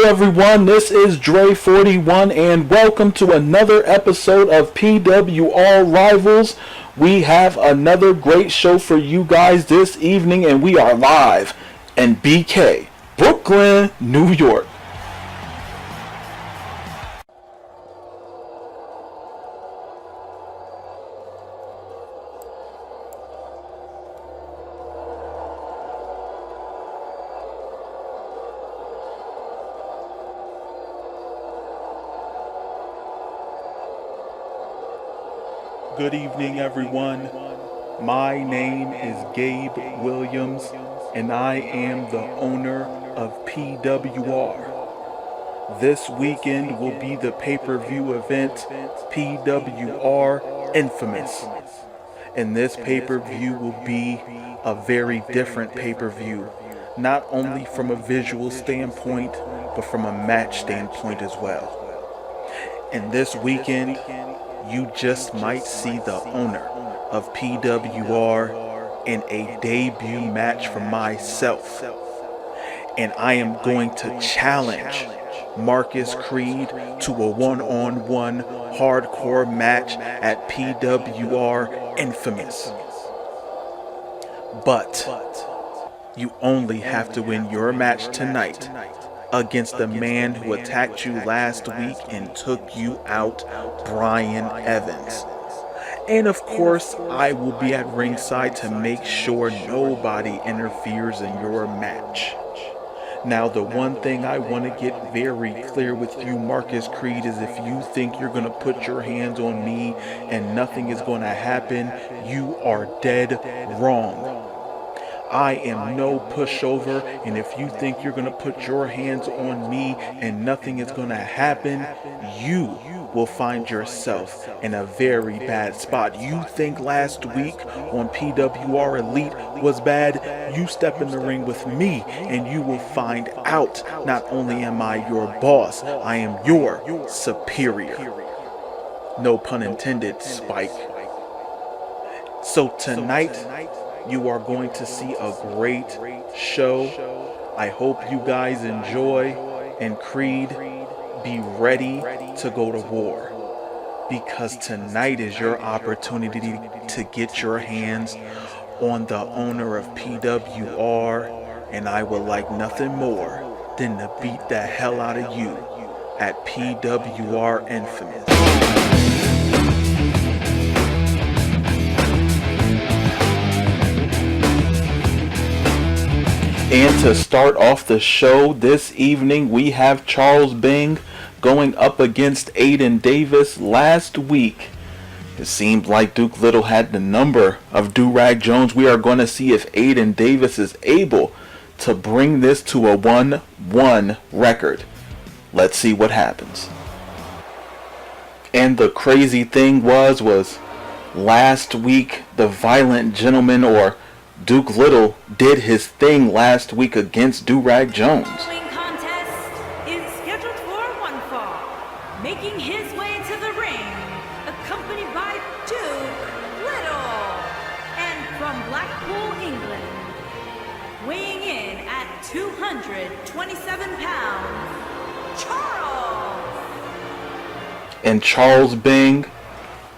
everyone, this is Dre41 and welcome to another episode of PWR Rivals. We have another great show for you guys this evening and we are live in BK, Brooklyn, New York. Good evening, everyone. My name is Gabe Williams, and I am the owner of PWR. This weekend will be the pay-per-view event, PWR Infamous. And this pay-per-view will be a very different pay-per-view, not only from a visual standpoint, but from a match standpoint as well. And this weekend, you just might see the owner of PWR in a debut match for myself. And I am going to challenge Marcus Creed to a one-on-one hardcore match at PWR Infamous. But you only have to win your match tonight against the man who attacked you last week and took you out, Brian Evans. And of course, I will be at ringside to make sure nobody interferes in your match. Now, the one thing I want to get very clear with you, Marcus Creed, is if you think you're going to put your hands on me and nothing is going to happen, you are dead wrong. I am no pushover, and if you think you're going to put your hands on me and nothing is going to happen, you will find yourself in a very bad spot. You think last week on PWR Elite was bad? You step in the ring with me and you will find out not only am I your boss, I am your superior. No pun intended, Spike. So tonight, you are going to see a great show. I hope you guys enjoy, and Creed, be ready to go to war, because tonight is your opportunity to get your hands on the owner of PWR, and I would like nothing more than to beat the hell out of you at PWR Infamous. And to start off the show this evening, we have Charles Bing going up against Aiden Davis. Last week, it seemed like Duke Little had the number of Do-Rag Jones. We are going to see if Aiden Davis is able to bring this to a 1-1 record. Let's see what happens. And the crazy thing was last week, the Violent Gentleman, or Duke Little, did his thing last week against Do-Rag Jones. The following contest is scheduled for one fall. Making his way to the ring, accompanied by Duke Little. And from Blackpool, England, weighing in at 227 pounds, Charles. And Charles Bing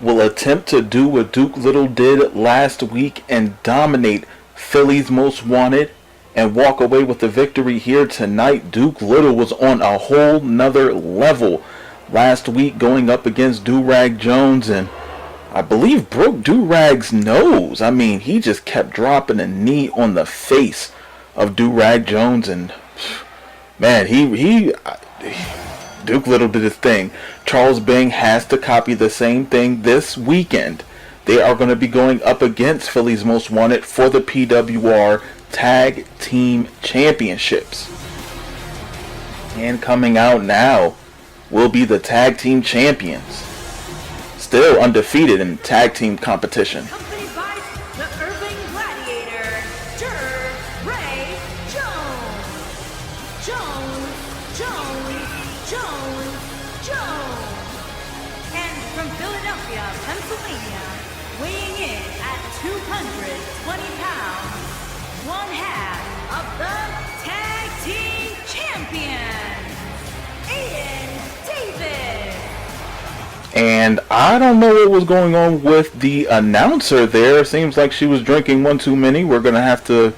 will attempt to do what Duke Little did last week and dominate Philly's Most Wanted and walk away with the victory here tonight. Duke Little was on a whole nother level last week going up against Do-Rag Jones, and I believe broke Do-Rag's nose. I mean, he just kept dropping a knee on the face of Do-Rag Jones, and man, Duke Little did his thing. Charles Bing has to copy the same thing this weekend. They are going to be going up against Philly's Most Wanted for the PWR Tag Team Championships. And coming out now will be the Tag Team Champions. Still undefeated in tag team competition. Accompanied by the Urban Gladiator, Ray Jones. And from Philadelphia, Pennsylvania, weighing in at 220 pounds, one half of the Tag Team Champions, Aiden Davis. And I don't know what was going on with the announcer there. It seems like she was drinking one too many. We're going to have to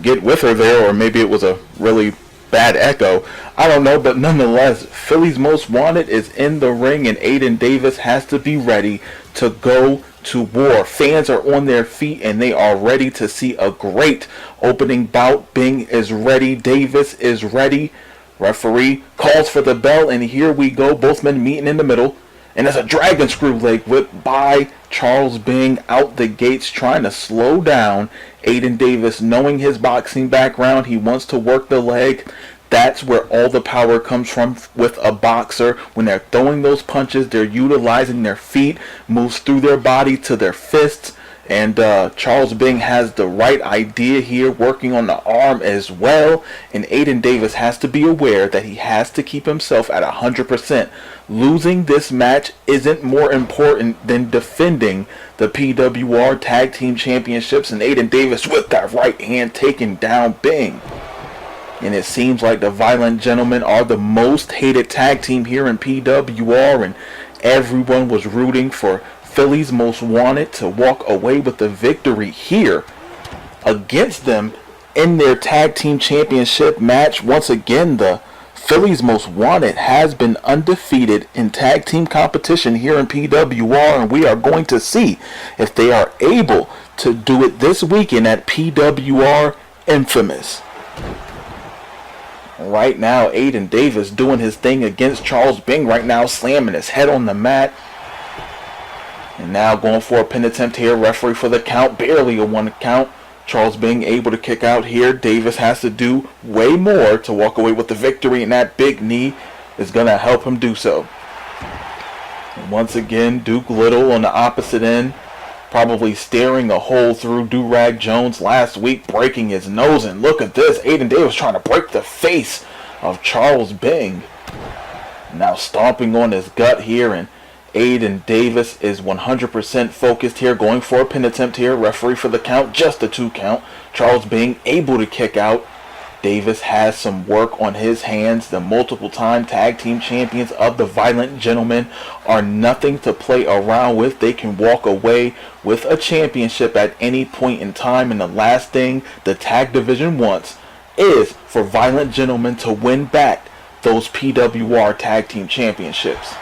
get with her there, or maybe it was a really bad echo. I don't know, but nonetheless, Philly's Most Wanted is in the ring, and Aiden Davis has to be ready to go to war. Fans are on their feet, and they are ready to see a great opening bout. Bing is ready. Davis is ready. Referee calls for the bell, and here we go. Both men meeting in the middle. And there's a dragon screw leg whip by Charles Bing out the gates, trying to slow down Aiden Davis. Knowing his boxing background, he wants to work the leg. That's where all the power comes from with a boxer. When they're throwing those punches, they're utilizing their feet, moves through their body to their fists. And Charles Bing has the right idea here, working on the arm as well. And Aiden Davis has to be aware that he has to keep himself at 100%. Losing this match isn't more important than defending the PWR Tag Team Championships. And Aiden Davis with that right hand taking down Bing. And it seems like the Violent Gentlemen are the most hated tag team here in PWR. And everyone was rooting for Philly's Most Wanted to walk away with the victory here against them in their tag team championship match. Once again, the Philly's Most Wanted has been undefeated in tag team competition here in PWR, and we are going to see if they are able to do it this weekend at PWR Infamous. Right now, Aiden Davis doing his thing against Charles Bing right now, slamming his head on the mat. And now going for a pin attempt here. Referee for the count. Barely a 1 count. Charles Bing able to kick out here. Davis has to do way more to walk away with the victory. And that big knee is going to help him do so. And once again, Duke Little on the opposite end. Probably staring a hole through Do-Rag Jones last week. Breaking his nose. And look at this. Aiden Davis trying to break the face of Charles Bing. Now stomping on his gut here, and Aiden Davis is 100% focused here, going for a pin attempt here. Referee for the count, just a 2 count. Charles Bing able to kick out. Davis has some work on his hands. The multiple-time tag team champions of the Violent Gentlemen are nothing to play around with. They can walk away with a championship at any point in time. And the last thing the tag division wants is for Violent Gentlemen to win back those PWR tag team championships.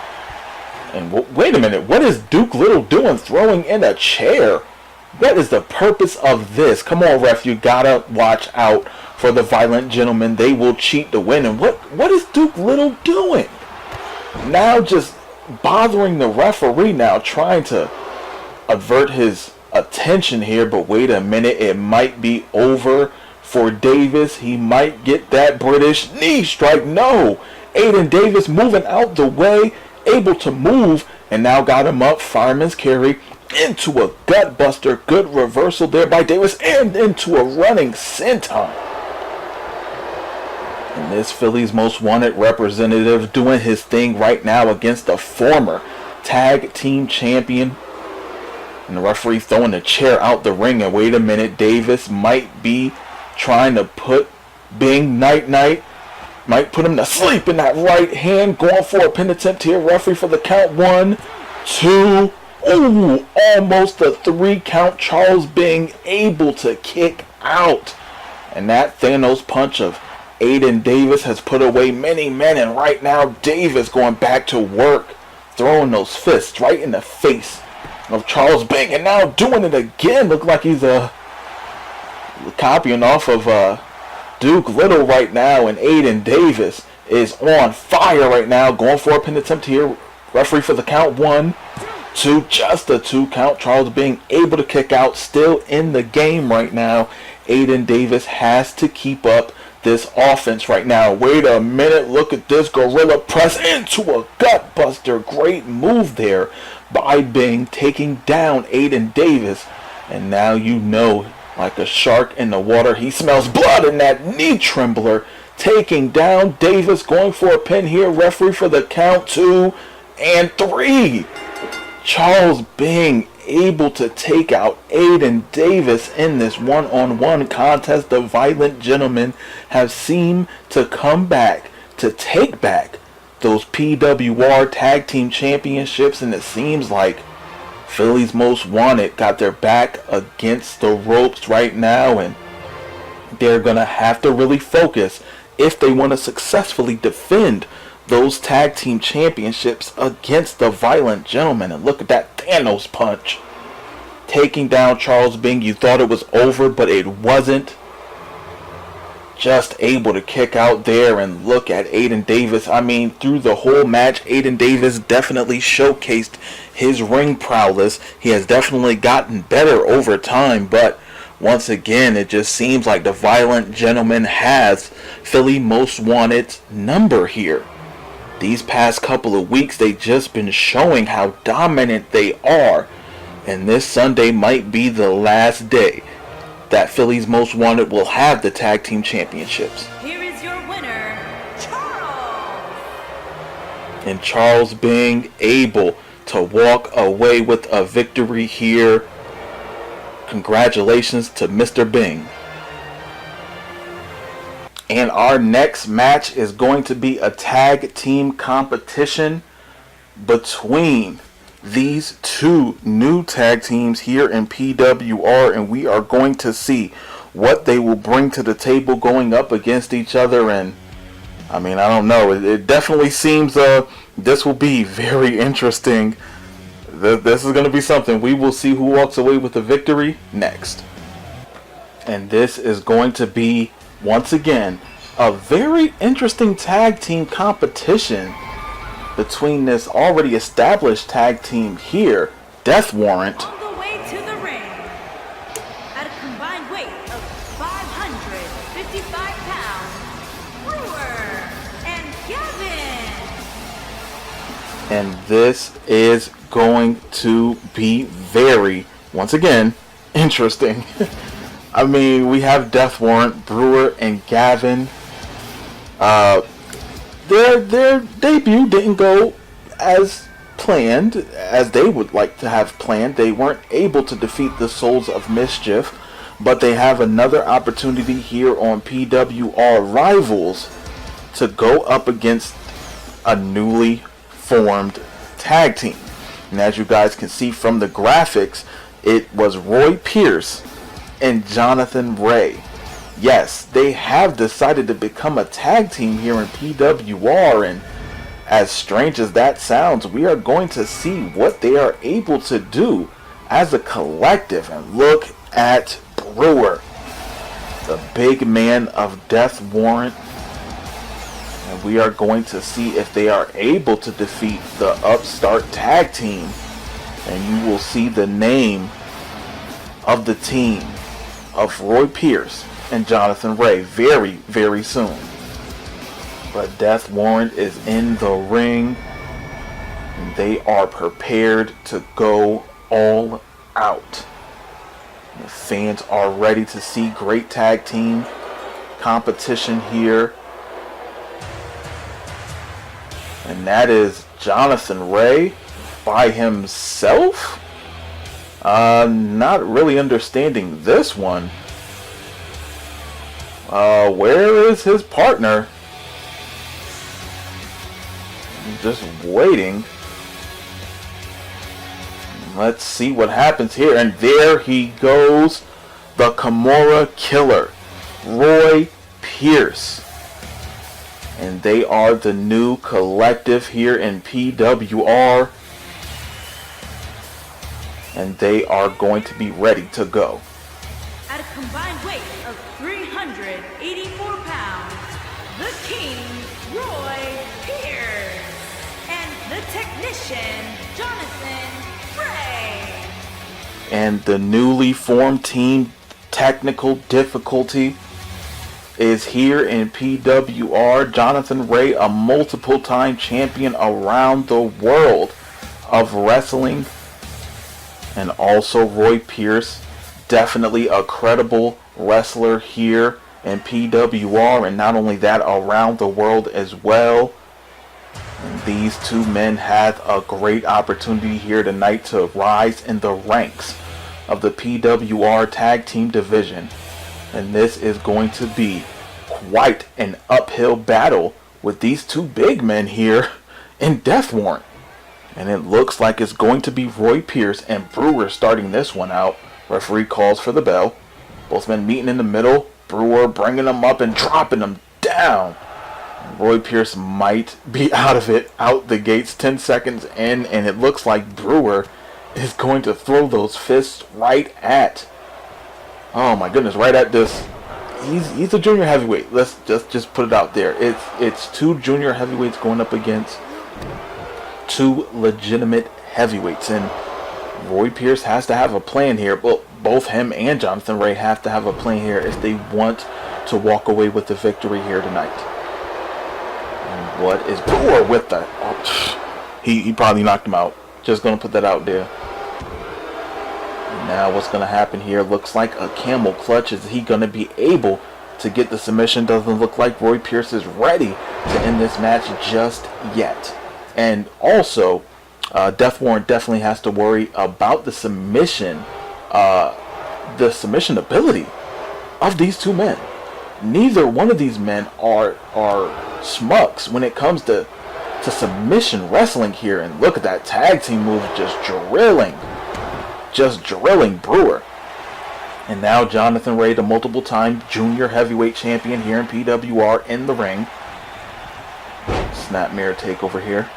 And wait a minute, what is Duke Little doing throwing in a chair? What is the purpose of this? Come on, ref, you gotta watch out for the Violent Gentlemen. They will cheat to win. And what is Duke Little doing? Now just bothering the referee now, trying to avert his attention here. But wait a minute, it might be over for Davis. He might get that British knee strike. No, Aiden Davis moving out the way, able to move, and now got him up. Fireman's carry into a gut buster. Good reversal there by Davis, and into a running senton. And this Philly's Most Wanted representative doing his thing right now against the former tag team champion. And the referee throwing the chair out the ring. And wait a minute, Davis might be trying to put Bing night-night. Might put him to sleep in that right hand. Going for a pin attempt here. Referee for the count. 1, 2. Ooh, almost a 3 count. Charles Bing able to kick out. And that Thanos punch of Aiden Davis has put away many men. And right now, Davis going back to work. Throwing those fists right in the face of Charles Bing. And now doing it again. Look like he's copying off of Duke Little right now, and Aiden Davis is on fire right now. Going for a pin attempt here. Referee for the count. 1, 2, just a 2 count. Charles Bing able to kick out. Still in the game right now. Aiden Davis has to keep up this offense right now. Wait a minute. Look at this gorilla press into a gut buster. Great move there by Bing, taking down Aiden Davis. And now you know, like a shark in the water, he smells blood in that knee trembler. Taking down Davis, going for a pin here. Referee for the count. 2 and 3. Charles Bing able to take out Aiden Davis in this one-on-one contest. The Violent Gentlemen have seemed to come back to take back those PWR Tag Team Championships, and it seems like Philly's Most Wanted got their back against the ropes right now, and they're going to have to really focus if they want to successfully defend those Tag Team Championships against the Violent Gentlemen. And look at that Thanos punch. Taking down Charles Bing. You thought it was over, but it wasn't. Just able to kick out there, and look at Aiden Davis. I mean, through the whole match, Aiden Davis definitely showcased his ring prowess. He has definitely gotten better over time, but once again, it just seems like the Violent Gentleman has Philly Most Wanted's number here. These past couple of weeks, they've just been showing how dominant they are, and this Sunday might be the last day that Philly's Most Wanted will have the Tag Team Championships. Here is your winner, Charles. And Charles being able to walk away with a victory here. Congratulations to Mr. Bing. And our next match is going to be a tag team competition between these two new tag teams here in PWR, and we are going to see what they will bring to the table going up against each other. And I mean, I don't know, it definitely seems this will be very interesting. This is going to be something. We will see who walks away with the victory next. And this is going to be, once again, a very interesting tag team competition between this already established tag team here, Death Warrant, All the way to the ring. At a combined weight of 555 pounds, Brewer and Gavin. and this is going to be very, once again, interesting. I mean, we have Death Warrant, Brewer, and Gavin. Their debut didn't go as planned, as they would like to have planned. They weren't able to defeat the Souls of Mischief, but they have another opportunity here on PWR Rivals to go up against a newly formed tag team. And as you guys can see from the graphics, it was Roy Pierce and Jonathan Ray. Yes, they have decided to become a tag team here in PWR, and as strange as that sounds, we are going to see what they are able to do as a collective. And look at Brewer, the big man of Death Warrant. And we are going to see if they are able to defeat the upstart tag team. And you will see the name of the team of Roy Pierce and Jonathan Ray very, very soon. But Death Warrant is in the ring, and they are prepared to go all out. The fans are ready to see great tag team competition here. And that is Jonathan Ray by himself? Not really understanding this one. Where is his partner? Just waiting. Let's see what happens here. And there he goes. The Kimura Killer, Roy Pierce. And they are the new collective here in PWR. And they are going to be ready to go. At a combined weight of 384 pounds, the King, Roy Pierce, and the Technician, Jonathan Ray. And the newly formed team, Technical Difficulty, is here in PWR. Jonathan Ray, a multiple-time champion around the world of wrestling. And also Roy Pierce, definitely a credible wrestler here in PWR, and not only that, around the world as well. And these two men had a great opportunity here tonight to rise in the ranks of the PWR Tag Team Division. And this is going to be quite an uphill battle with these two big men here in Death Warrant. And it looks like it's going to be Roy Pierce and Brewer starting this one out. Referee calls for the bell. Both men meeting in the middle. Brewer bringing them up and dropping them down. Roy Pierce might be out of it, out the gates, 10 seconds in, and it looks like Brewer is going to throw those fists right at, oh my goodness, right at this. He's a junior heavyweight. Let's just put it out there. It's two junior heavyweights going up against two legitimate heavyweights, and Roy Pierce has to have a plan here. Well, both him and Jonathan Ray have to have a plan here if they want to walk away with the victory here tonight. And what is Brewer with that? Oh, he probably knocked him out. Just gonna put that out there. And now what's gonna happen here? Looks like a camel clutch. Is he gonna be able to get the submission? Doesn't look like Roy Pierce is ready to end this match just yet. And also, Death Warrant definitely has to worry about the submission ability of these two men. Neither one of these men are schmucks when it comes to submission wrestling here. And look at that tag team move, just drilling Brewer. And now Jonathan Ray, the multiple-time junior heavyweight champion here in PWR, in the ring. Snap mirror takeover here.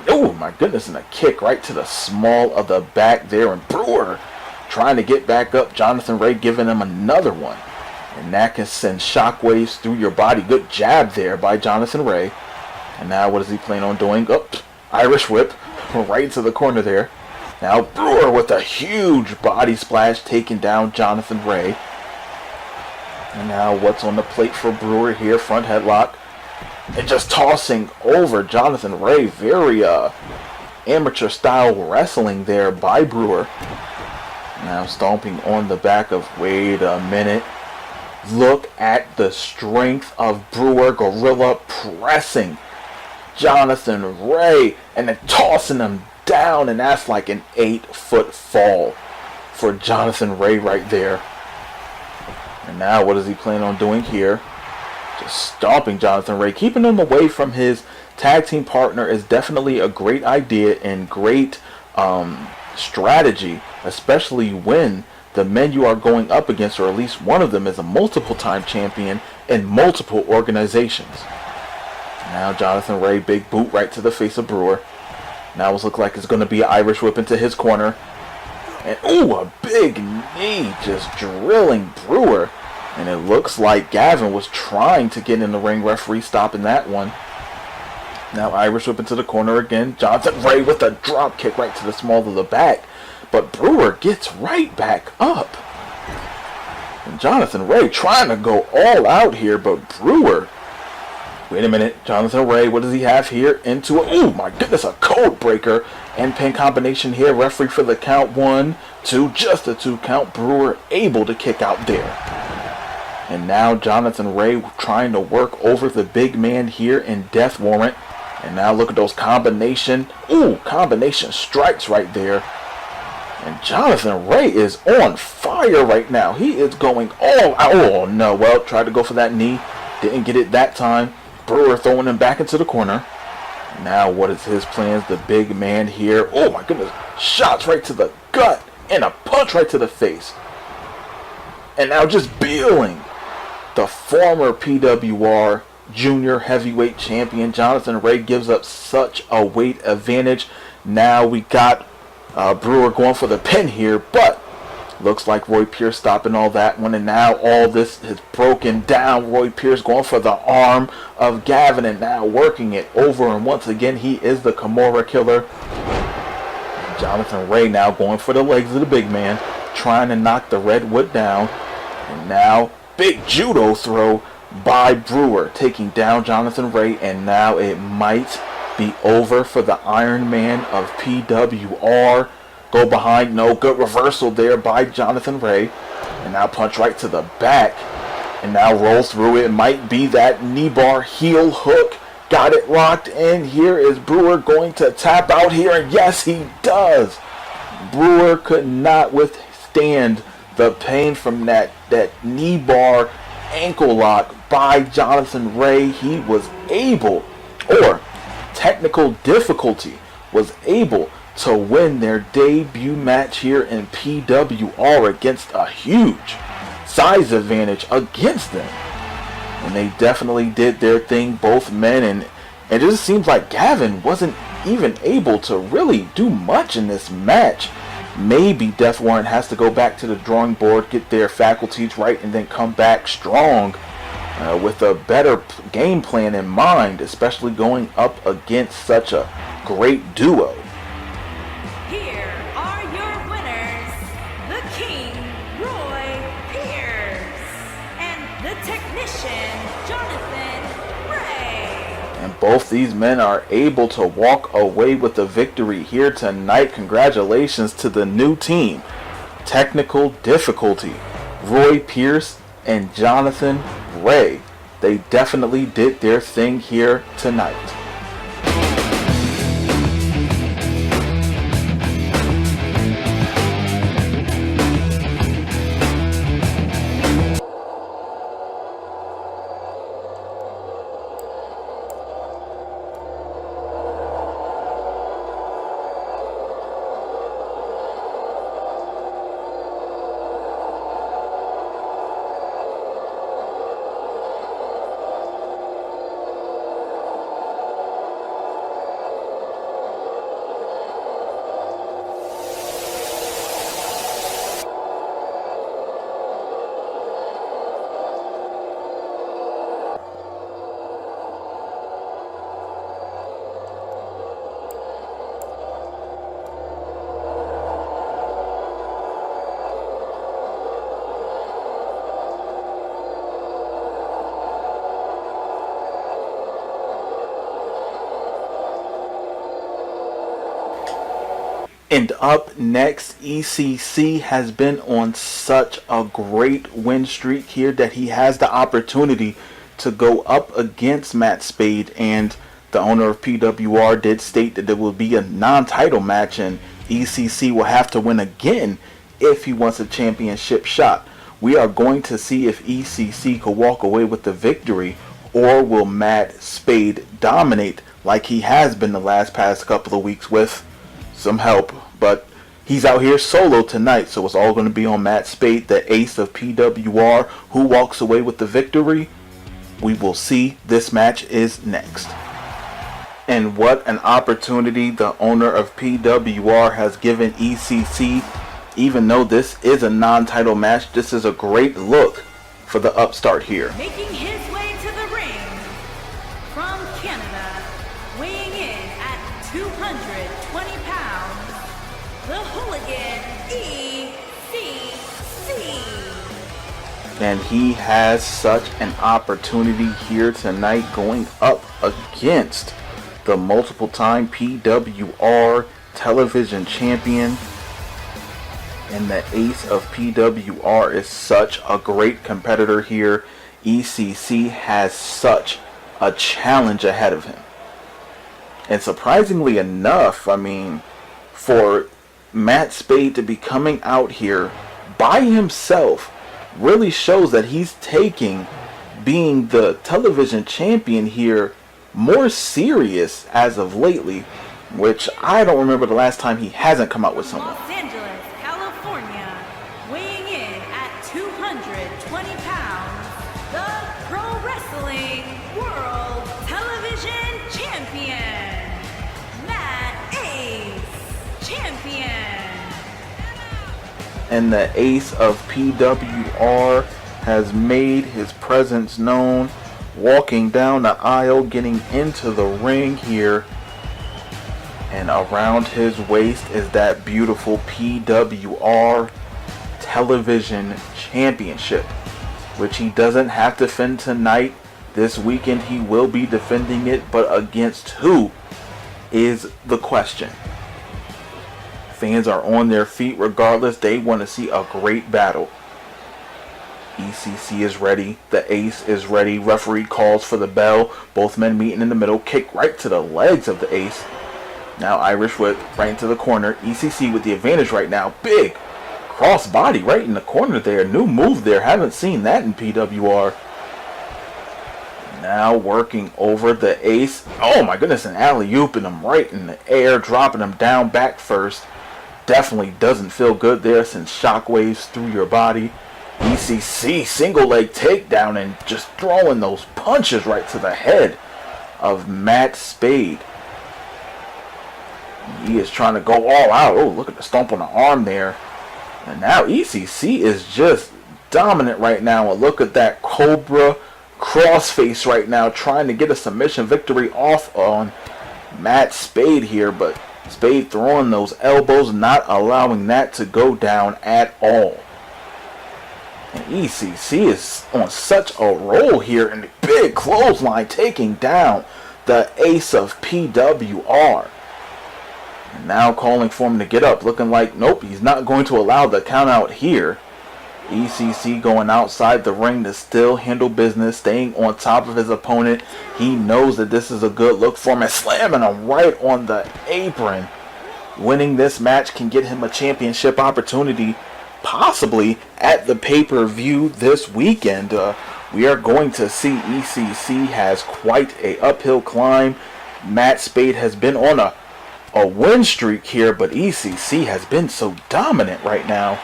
Oh my goodness, and a kick right to the small of the back there, and Brewer trying to get back up. Jonathan Ray giving him another one, and that can send shockwaves through your body. Good jab there by Jonathan Ray. And now what is he planning on doing? Irish whip right to the corner there. Now Brewer with a huge body splash taking down Jonathan Ray. And now what's on the plate for Brewer here? Front headlock. And just tossing over Jonathan Ray. Very amateur style wrestling there by Brewer. Now stomping on the back of, wait a minute. Look at the strength of Brewer. Gorilla pressing Jonathan Ray and then tossing him down. And that's like an 8-foot fall for Jonathan Ray right there. And now what is he planning on doing here? Just stomping Jonathan Ray. Keeping him away from his tag team partner is definitely a great idea and great strategy, especially when the men you are going up against, or at least one of them, is a multiple-time champion in multiple organizations. Now Jonathan Ray, big boot right to the face of Brewer. Now it looks like it's going to be an Irish whip into his corner. And ooh, a big knee just drilling Brewer. And it looks like Gavin was trying to get in the ring. Referee stopping that one. Now Irish whip into the corner again. Jonathan Ray with a drop kick right to the small of the back. But Brewer gets right back up. And Jonathan Ray trying to go all out here. But Brewer, wait a minute. Jonathan Ray, what does he have here? Into a, oh my goodness, a code breaker. And pin combination here. Referee for the count. 1, 2, just a 2 count. Brewer able to kick out there. And now Jonathan Ray trying to work over the big man here in Death Warrant. And now look at those combination strikes right there. And Jonathan Ray is on fire right now. He is going all out. Oh no, well, tried to go for that knee. Didn't get it that time. Brewer throwing him back into the corner. Now what is his plans? The big man here. Oh my goodness. Shots right to the gut. And a punch right to the face. And now just Beeling. The former PWR junior heavyweight champion Jonathan Ray gives up such a weight advantage. Now we got Brewer going for the pin here, but looks like Roy Pierce stopping all that one. And now all this is broken down. Roy Pierce going for the arm of Gavin and now working it over. And once again, he is the Kimura killer. And Jonathan Ray now going for the legs of the big man, trying to knock the Redwood down. And now big judo throw by Brewer, taking down Jonathan Ray, and now it might be over for the Iron Man of PWR. Go behind, no, good reversal there by Jonathan Ray, and now punch right to the back, and now roll through. It might be that knee bar heel hook. Got it locked in. Here is Brewer going to tap out here, and yes, he does. Brewer could not withstand the pain from that knee bar ankle lock by Jonathan Ray, he was able, or technical difficulty, was able to win their debut match here in PWR against a huge size advantage against them. And they definitely did their thing, both men, and it just seems like Gavin wasn't even able to really do much in this match. Maybe Death Warrant has to go back to the drawing board, get their faculties right, and then come back strong with a better game plan in mind, especially going up against such a great duo. Here are your winners, the King, Roy Pierce, and the Technician, Jonathan Ray. And both these men are able to walk away with the victory here tonight. Congratulations to the new team. Technical difficulty, Roy Pierce and Jonathan Ray. They definitely did their thing here tonight. And up next, ECC has been on such a great win streak here that he has the opportunity to go up against Matt Spade, and the owner of PWR did state that there will be a non-title match and ECC will have to win again if he wants a championship shot. We are going to see if ECC could walk away with the victory, or will Matt Spade dominate like he has been the past couple of weeks with some help. But he's out here solo tonight, so it's all going to be on Matt Spade, the ace of PWR, who walks away with the victory. We will see. This match is next. And what an opportunity the owner of PWR has given ECC. Even though this is a non-title match, this is a great look for the upstart here. Making his way to the ring from Canada, weighing in at 220 pounds, the hooligan ECC. And he has such an opportunity here tonight, going up against the multiple-time PWR television champion. And the ace of PWR is such a great competitor here. ECC has such a challenge ahead of him. And surprisingly enough, I mean, for Matt Spade to be coming out here by himself really shows that he's taking being the television champion here more serious as of lately, which I don't remember the last time he hasn't come out with someone. Los Angeles, California, weighing in at 220 pounds, the Pro Wrestling World Television Champion, Matt Ace Champion. And the ace of PWR has made his presence known, walking down the aisle, getting into the ring here. And around his waist is that beautiful PWR Television Championship, which he doesn't have to defend tonight. This weekend he will be defending it, but against who is the question. Fans are on their feet regardless. They want to see a great battle. ECC is ready. The ace is ready. Referee calls for the bell. Both men meeting in the middle. Kick right to the legs of the ace. Now Irish whip right into the corner. ECC with the advantage right now. Big crossbody right in the corner there. New move there. Haven't seen that in PWR. Now working over the ace. Oh my goodness, an alley-ooping him right in the air, dropping him down back first. Definitely doesn't feel good there, since shockwaves through your body. ECC single leg takedown and just throwing those punches right to the head of Matt Spade. He is trying to go all out. Oh, look at the stomp on the arm there. And now ECC is just dominant right now. And look at that Cobra crossface right now, trying to get a submission victory off on Matt Spade here. But Spade throwing those elbows, not allowing that to go down at all. And ECC is on such a roll here, and the big clothesline taking down the ace of PWR. And now calling for him to get up, looking like, nope, he's not going to allow the count out here. ECC going outside the ring to still handle business, staying on top of his opponent. He knows that this is a good look for him, and slamming him right on the apron. Winning this match can get him a championship opportunity, possibly at the pay-per-view this weekend. We are going to see ECC has quite a uphill climb. Matt Spade has been on a win streak here, but ECC has been so dominant right now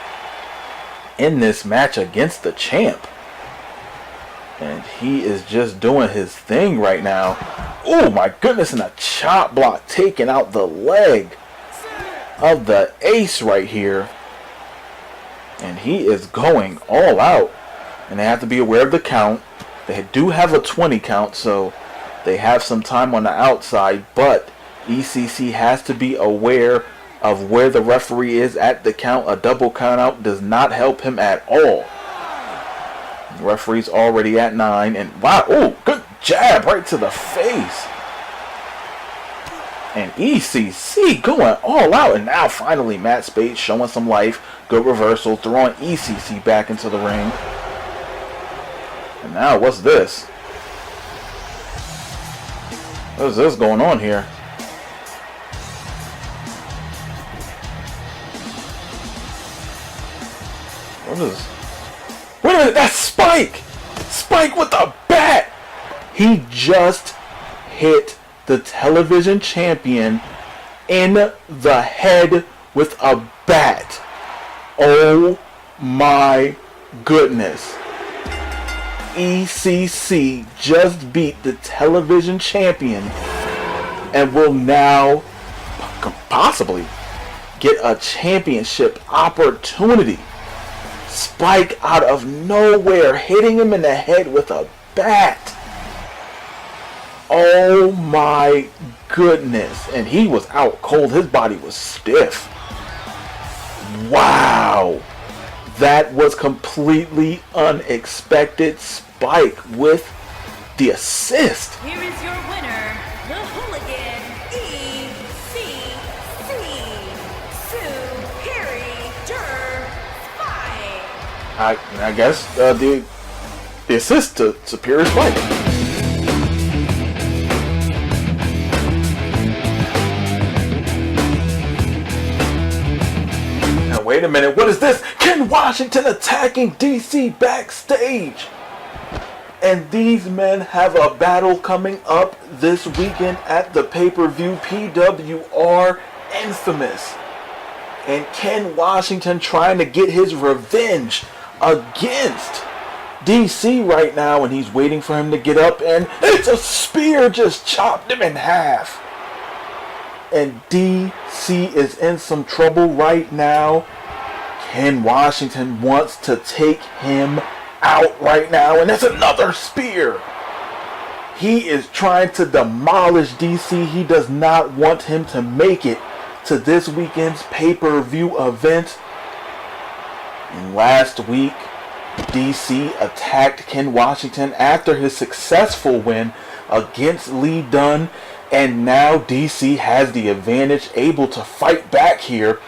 in this match against the champ. And he is just doing his thing right now. Oh my goodness, and a chop block taking out the leg of the ace right here. And he is going all out. And they have to be aware of the count. They do have a 20 count, so they have some time on the outside. But ECC has to be aware of where the referee is at the count. A double count out does not help him at all. The referee's already at 9. And wow, oh, good jab right to the face. And ECC going all out. And now finally Matt Spade showing some life. Good reversal, throwing ECC back into the ring. And now what's this? What is this going on here? What is... Wait a minute, that's Spike! Spike with the bat! He just hit the television champion in the head with a bat. Oh my goodness. ECC just beat the television champion and will now possibly get a championship opportunity. Spike out of nowhere hitting him in the head with a bat. Oh my goodness. And he was out cold. His body was stiff. Wow. That was completely unexpected. Spike with the assist. Here is your winner, the Hooligan ECC Superior Spike. I guess the assist to Superior Spike. Wait a minute, what is this? Ken Washington attacking DC backstage. And these men have a battle coming up this weekend at the pay-per-view PWR Infamous. And Ken Washington trying to get his revenge against DC right now. And he's waiting for him to get up. And it's a spear, just chopped him in half. And DC is in some trouble right now. Ken Washington wants to take him out right now. And that's another spear. He is trying to demolish DC. He does not want him to make it to this weekend's pay-per-view event. And last week, DC attacked Ken Washington after his successful win against Lee Dunn. And now DC has the advantage, able to fight back here.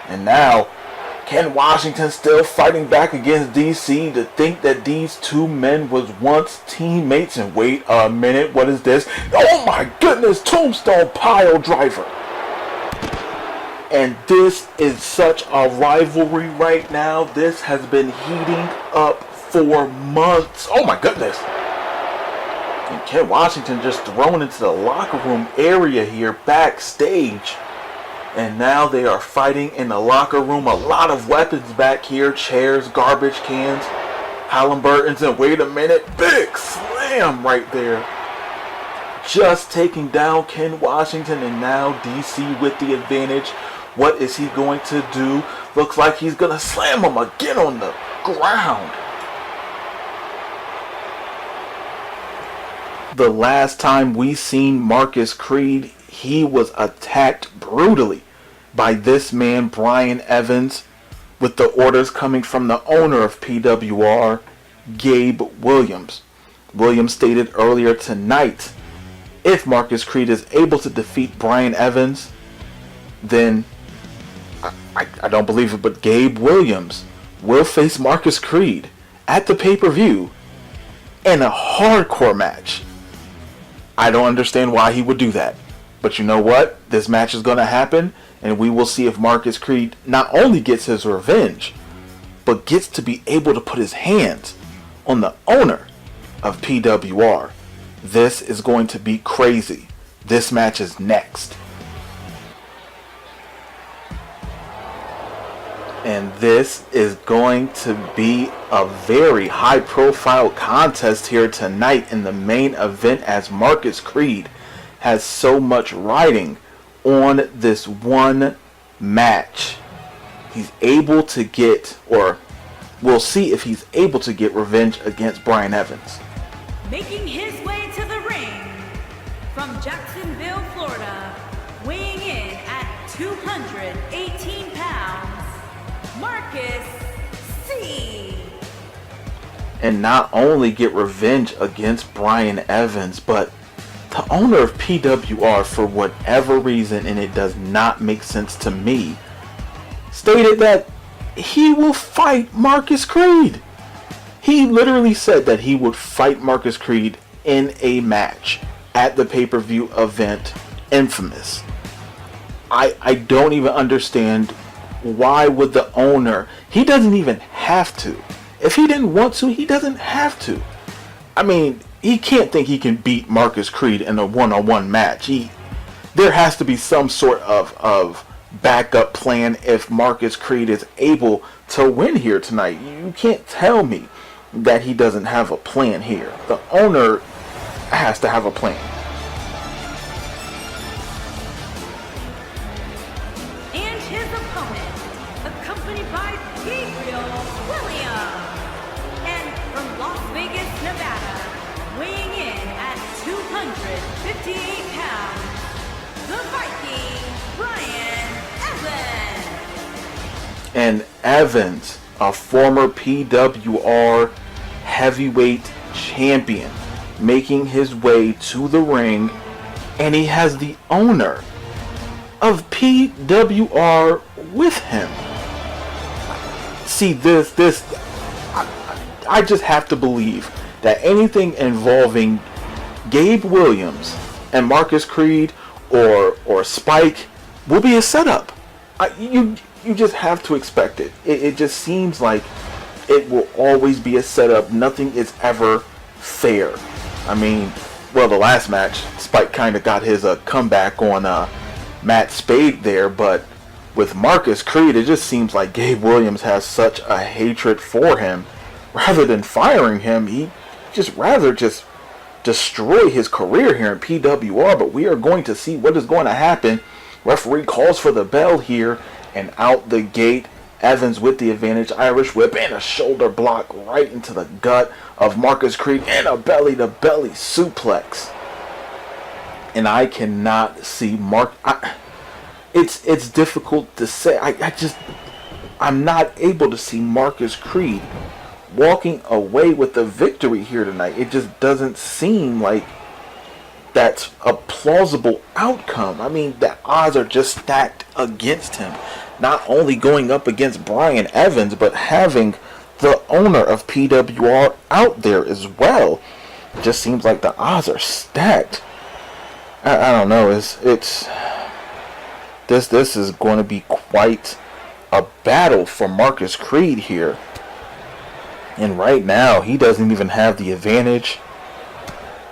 And now Ken Washington still fighting back against DC. To think that these two men was once teammates. And wait a minute, what is this? Oh my goodness, Tombstone pile driver. And this is such a rivalry right now. This has been heating up for months. Oh my goodness. And Ken Washington just thrown into the locker room area here backstage. And now they are fighting in the locker room. A lot of weapons back here. Chairs, garbage cans, Halliburtons, and wait a minute. Big slam right there. Just taking down Ken Washington, and now DC with the advantage. What is he going to do? Looks like he's going to slam him again on the ground. The last time we seen Marcus Creed, he was attacked brutally by this man, Brian Evans, with the orders coming from the owner of PWR, Gabe Williams. Williams stated earlier tonight, if Marcus Creed is able to defeat Brian Evans, then I don't believe it, but Gabe Williams will face Marcus Creed at the pay-per-view in a hardcore match. I don't understand why he would do that. But you know what? This match is going to happen, and we will see if Marcus Creed not only gets his revenge, but gets to be able to put his hands on the owner of PWR. This is going to be crazy. This match is next. And this is going to be a very high profile contest here tonight in the main event, as Marcus Creed has so much riding on this one match. He's able to get, or we'll see if he's able to get revenge against Brian Evans. Making his way to the ring from Jacksonville, Florida, weighing in at 218 pounds, Marcus C. And not only get revenge against Brian Evans, but the owner of PWR, for whatever reason, and it does not make sense to me, stated that he will fight Marcus Creed. He literally said that he would fight Marcus Creed in a match at the pay-per-view event Infamous. I don't even understand. Why would the owner? He doesn't even have to. If he didn't want to, he doesn't have to. I mean, he can't think he can beat Marcus Creed in a one-on-one match. There has to be some sort of backup plan if Marcus Creed is able to win here tonight. You can't tell me that he doesn't have a plan here. The owner has to have a plan. And Evans, a former PWR heavyweight champion, making his way to the ring, and he has the owner of PWR with him. See, I just have to believe that anything involving Gabe Williams and Marcus Creed or Spike will be a setup. You just have to expect it. It just seems like it will always be a setup. Nothing is ever fair. I mean, well, the last match, Spike kind of got his comeback on Matt Spade there, but with Marcus Creed, it just seems like Gabe Williams has such a hatred for him. Rather than firing him, he rather destroy his career here in PWR. But we are going to see what is going to happen. Referee calls for the bell here. And out the gate, Evans with the advantage. Irish whip and a shoulder block right into the gut of Marcus Creed, and a belly-to-belly suplex. And I cannot see it's difficult to say. I'm not able to see Marcus Creed walking away with the victory here tonight. It just doesn't seem like that's a plausible outcome. I mean, the odds are just stacked against him. Not only going up against Brian Evans, but having the owner of PWR out there as well. It just seems like the odds are stacked. I don't know. This This is going to be quite a battle for Marcus Creed here. And right now, he doesn't even have the advantage.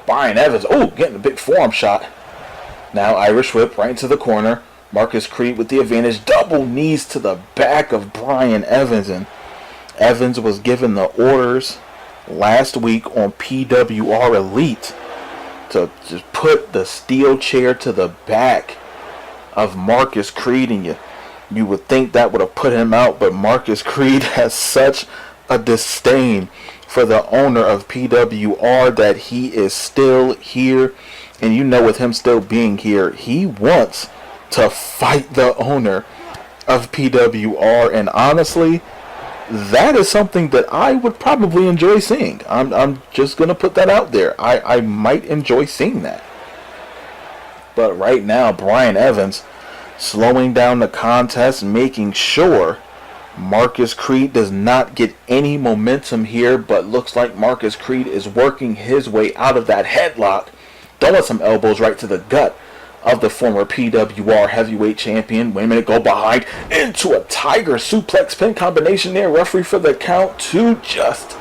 Brian Evans, getting a big forearm shot. Now Irish whip right into the corner. Marcus Creed with the advantage. Double knees to the back of Brian Evans. And Evans was given the orders last week on PWR Elite to just put the steel chair to the back of Marcus Creed. And you would think that would have put him out, but Marcus Creed has such a disdain for the owner of PWR that he is still here. And you know, with him still being here, he wants to fight the owner of PWR. And honestly, that is something that I would probably enjoy seeing. I'm just going to put that out there. I might enjoy seeing that. But right now, Brian Evans slowing down the contest, making sure Marcus Creed does not get any momentum here, but looks like Marcus Creed is working his way out of that headlock, throwing some elbows right to the gut of the former PWR heavyweight champion. Wait a minute, go behind into a tiger suplex pin combination there. Referee for the count to just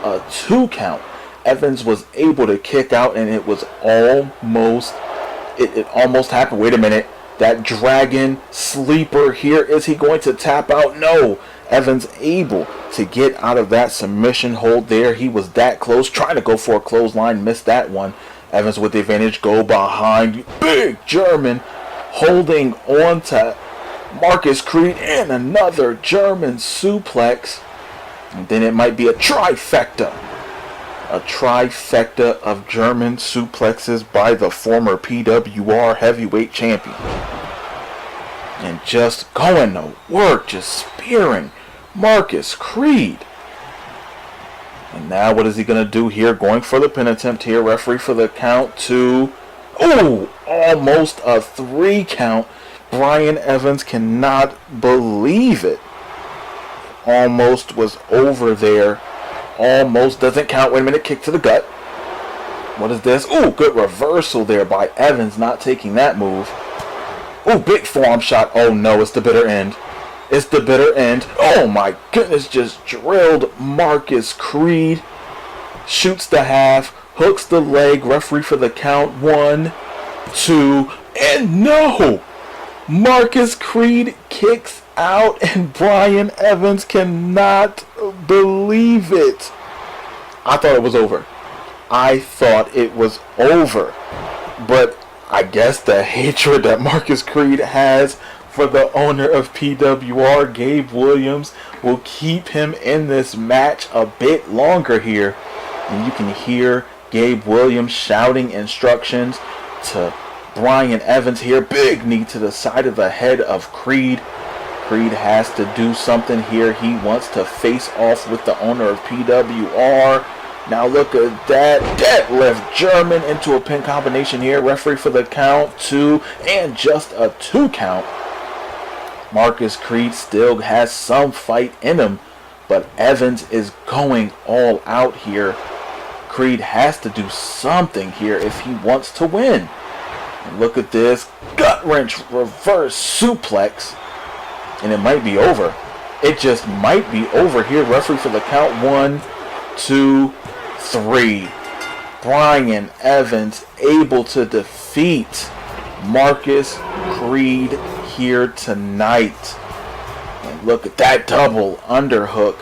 a 2 count. Evans was able to kick out, and it was almost, it almost happened. Wait a minute. That dragon sleeper here. Is he going to tap out? No. Evans able to get out of that submission hold there. He was that close. Trying to go for a clothesline. Missed that one. Evans with the advantage. Go behind. Big German holding on to Marcus Creed. And another German suplex. And then it might be a trifecta. A trifecta of German suplexes by the former PWR heavyweight champion. And just going to work, just spearing Marcus Creed. And now what is he going to do here? Going for the pin attempt here. Referee for the count to... almost a 3 count. Brian Evans cannot believe it. Almost was over there. Almost doesn't count. Wait a minute. Kick to the gut. What is this? Good reversal there by Evans, not taking that move. Big forearm shot. Oh no, it's the bitter end. It's the bitter end. Oh my goodness, just drilled Marcus Creed. Shoots the half. Hooks the leg. Referee for the count. 1, 2, and no! Marcus Creed kicks out, and Brian Evans cannot believe it. I thought it was over. But I guess the hatred that Marcus Creed has for the owner of PWR, Gabe Williams, will keep him in this match a bit longer here. And you can hear Gabe Williams shouting instructions to Brian Evans here. Big knee to the side of the head of Creed. Creed has to do something here. He wants to face off with the owner of PWR. Now look at that. Deadlift German into a pin combination here. Referee for the count 2 and just a 2 count. Marcus Creed still has some fight in him, but Evans is going all out here. Creed has to do something here if he wants to win. And look at this. Gut wrench reverse suplex. And it might be over. It just might be over here. Referee for the count. 1, 2, 3. Brian Evans able to defeat Marcus Creed here tonight. And look at that double underhook.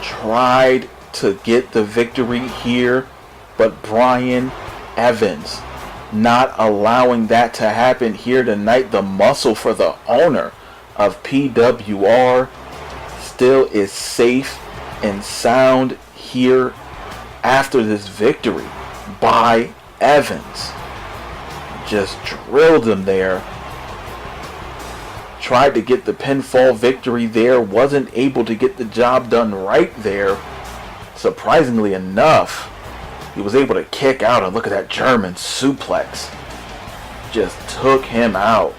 Tried to get the victory here, but Brian Evans not allowing that to happen here tonight. The muscle for the owner of PWR still is safe and sound here after this victory by Evans. Just drilled him there. Tried to get the pinfall victory there. Wasn't able to get the job done right there. Surprisingly enough, he was able to kick out, and look at that German suplex. Just took him out.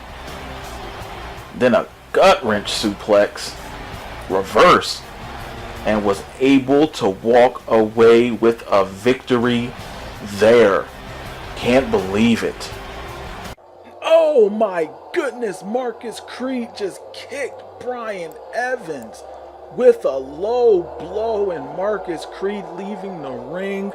Then a gut wrench suplex, reverse, and was able to walk away with a victory there. Can't believe it. Oh my goodness, Marcus Creed just kicked Brian Evans with a low blow, and Marcus Creed leaving the ring,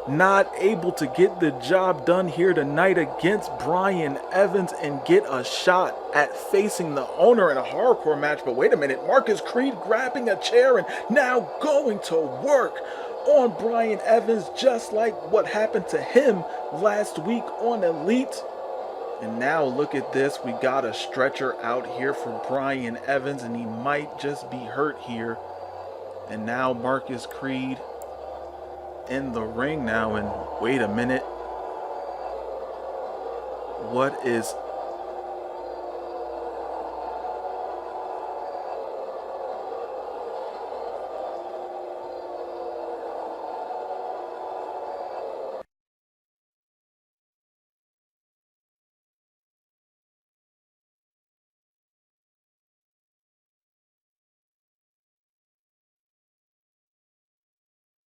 not able to get the job done here tonight against Brian Evans and get a shot at facing the owner in a hardcore match. But wait a minute, Marcus Creed grabbing a chair and now going to work on Brian Evans, just like what happened to him last week on Elite. And now look at this, we got a stretcher out here for Brian Evans, and he might just be hurt here. And now Marcus Creed in the ring now, and wait a minute. What is